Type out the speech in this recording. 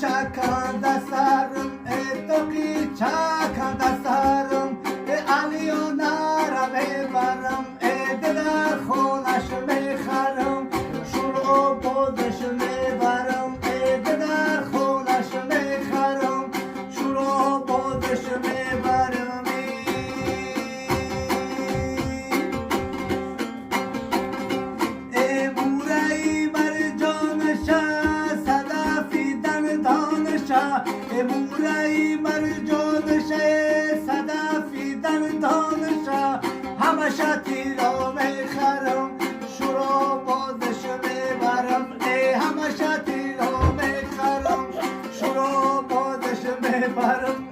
Çakan da sarım, toki çakan da sarım, aliyonara me varım, dedar xonaş me xarım, şuro bodeş me varım, dedar xonaş me xarım, şuro bodeş me varım. Burayı bar canışa, burayı مرجانشه صدفی در دانشه همشه تیرا میخرم شورا بازش میبرم همشه تیرا میخرم شورا بازش میبرم